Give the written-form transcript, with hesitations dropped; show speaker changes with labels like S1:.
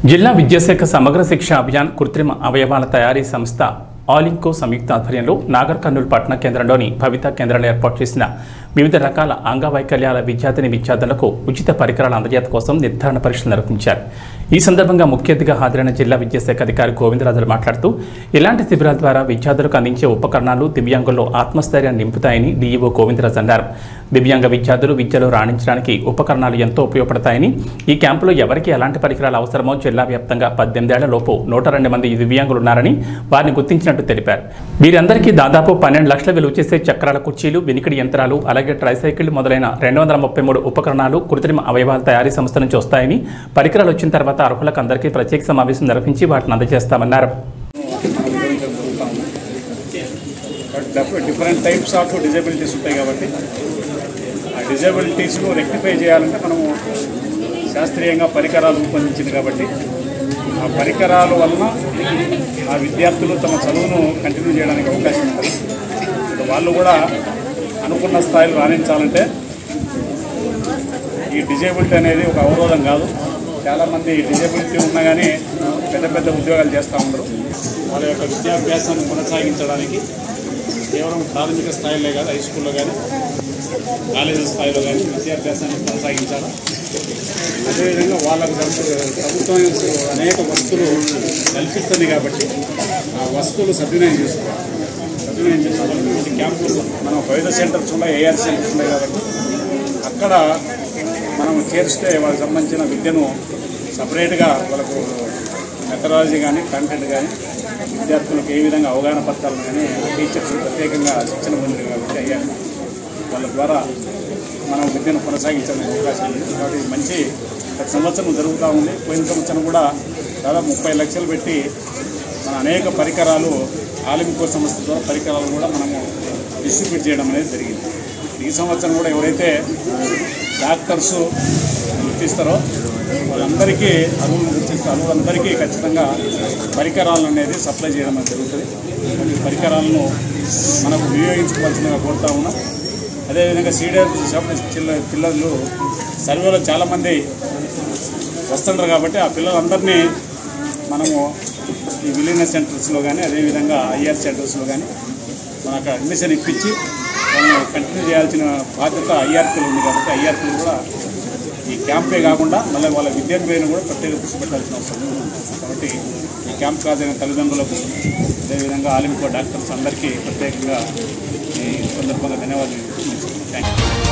S1: జిల్లా విద్యాశాఖ సమగ్ర శిక్ష అభియాన్ కృత్రిమ అవయవాల తయారీ సంస్థ ఆలింకో సంయుక్త ఆధ్వర్యంలో నాగర్ కర్నూలు పట్టణ కేంద్రంలోని భవిత కేంద్రాలు ఏర్పాటు చేసిన వివిధ రకాల అంగవైకల్యాల విద్యార్థులకు ఉచిత పరికరాల అందజేత కోసం నిర్ధారణ పరీక్షలు నిర్వహించారు। ఈ సందర్భంగా ముఖ్య అతిథిగా హాజరైన జిల్లా విద్యాశాఖ అధికారి గోవిందరాజులు మాట్లాడుతూ ఇలాంటి శిబిరాల ద్వారా విద్యార్థులకు అందించే ఉపకరణాలు దివ్యాంగుల్లో ఆత్మస్థైర్యాన్ని నింపుతాయని డీఈఓ గోవిందరాజు అన్నారు। దివ్యాంగ విద్యార్థులు విద్యలో రాణించడానికి ఉపకరణాలు ఎంతో ఉపయోగపడతాయని ఈ క్యాంపులో ఎవరికి ఎలాంటి పరికరాలు అవసరమో జిల్లా వ్యాప్తంగా 18 ఏళ్ల లోపు 102 మంది దివ్యాంగులు ఉన్నారని వారిని గుర్తించినట్టు తెలిపారు। వీరందరికీ దాదాపు 12 లక్షల విలువ చేసే చక్రాల కుర్చీలు, వినికిడి యంత్రాలు, అలాగే ట్రైసైకిల్ మొదలైన 233 ఉపకరణాలు కృత్రిమ అవయవాల తయారీ సంస్థ నుంచి వస్తాయని, పరికరాలు వచ్చిన తర్వాత అర్హులకు అందరికీ ప్రత్యేక సమావేశం నిర్వహించి వాటిని అందజేస్తామన్నారు।
S2: డిఫరెంట్ టైప్స్ ఆఫ్ డిజబిలిటీస్ ఉంటాయి కాబట్టి ఆ డిజబిలిటీస్ను రెక్టిఫై చేయాలంటే మనము శాస్త్రీయంగా పరికరాలు రూపొందించింది కాబట్టి ఆ పరికరాల వలన ఆ విద్యార్థులు తమ చదువును కంటిన్యూ చేయడానికి అవకాశం ఉంటుంది। వాళ్ళు కూడా అనుకున్న స్థాయిలో రాణించాలంటే ఈ డిజేబిలిటీ అనేది ఒక అవరోధం కాదు। చాలామంది డిజేబిలిటీ ఉన్నా కానీ పెద్ద పెద్ద ఉద్యోగాలు చేస్తూ ఉండరు। వాళ్ళ యొక్క విద్యాభ్యాసాన్ని కొనసాగించడానికి కేవలం ప్రాథమిక స్థాయిలో కాదు, హై స్కూల్లో కానీ కాలేజీ స్థాయిలో కానీ విద్యాభ్యాసాన్ని కొనసాగించాలి। అదేవిధంగా వాళ్ళకు ప్రభుత్వం అనేక వస్తువులు కల్పిస్తుంది కాబట్టి ఆ వస్తువులు సద్వినియోగం చేసుకోవాలి। సద్వినియోగం చేసుకోవాలి క్యాంపులు మనం వివిధ సెంటర్స్ ఉన్నాయి, ఏఆర్ సెంటర్స్ ఉన్నాయి కాబట్టి అక్కడ మనం చేర్స్తే వాళ్ళకి సంబంధించిన విద్యను సపరేట్గా వాళ్ళకు మెథడాలజీ కానీ కంటెంట్ కానీ విద్యార్థులకు ఏ విధంగా అవగాహన పత్రాలను కానీ టీచర్స్ ప్రత్యేకంగా శిక్షణ పొందింది కాబట్టి అయ్యాక వాళ్ళ ద్వారా మనం విద్యను కొనసాగించడానికి అవకాశం ఉంది। కాబట్టి మంచి ప్రతి సంవత్సరం జరుగుతూ ఉంది। పోయిన సంవత్సరం కూడా దాదాపు 30 లక్షలు పెట్టి మన అనేక పరికరాలు ఆలింకో సంస్థ ద్వారా పరికరాలు కూడా మనము డిస్ట్రిబ్యూట్ చేయడం అనేది జరిగింది। ఈ సంవత్సరం కూడా ఎవరైతే డాక్టర్స్ గుర్తిస్తారో వాళ్ళందరికీ అర్హులందరికీ ఖచ్చితంగా పరికరాలు అనేది సప్లై చేయడం అనేది జరుగుతుంది। కొన్ని పరికరాలను మనకు వినియోగించుకోవాల్సిందిగా కోరుతా ఉన్నాం। అదేవిధంగా పిల్లలు సర్వేలో చాలామంది వస్తుంటారు కాబట్టి ఆ పిల్లలందరినీ మనము ఈ విలీనెస్ సెంటర్స్లో కానీ అదేవిధంగా ఐఆర్ సెంటర్స్లో కానీ మనకు అడ్మిషన్ ఇప్పించి వాళ్ళని కంటిన్యూ చేయాల్సిన బాధ్యత ఐఆర్పీలు ఉంది కాబట్టి ఐఆర్పీలు కూడా ఈ క్యాంపే కాకుండా మళ్ళీ వాళ్ళ విద్యార్థులను కూడా ప్రత్యేక దృష్టి పెట్టాల్సిన అవసరం ఉంది। కాబట్టి ఈ క్యాంప్ కాదైన తల్లిదండ్రులకు అదేవిధంగా ఆలింకో డాక్టర్స్ అందరికీ ప్రత్యేకంగా ఈ సందర్భంగా ధన్యవాదాలు। Thank you.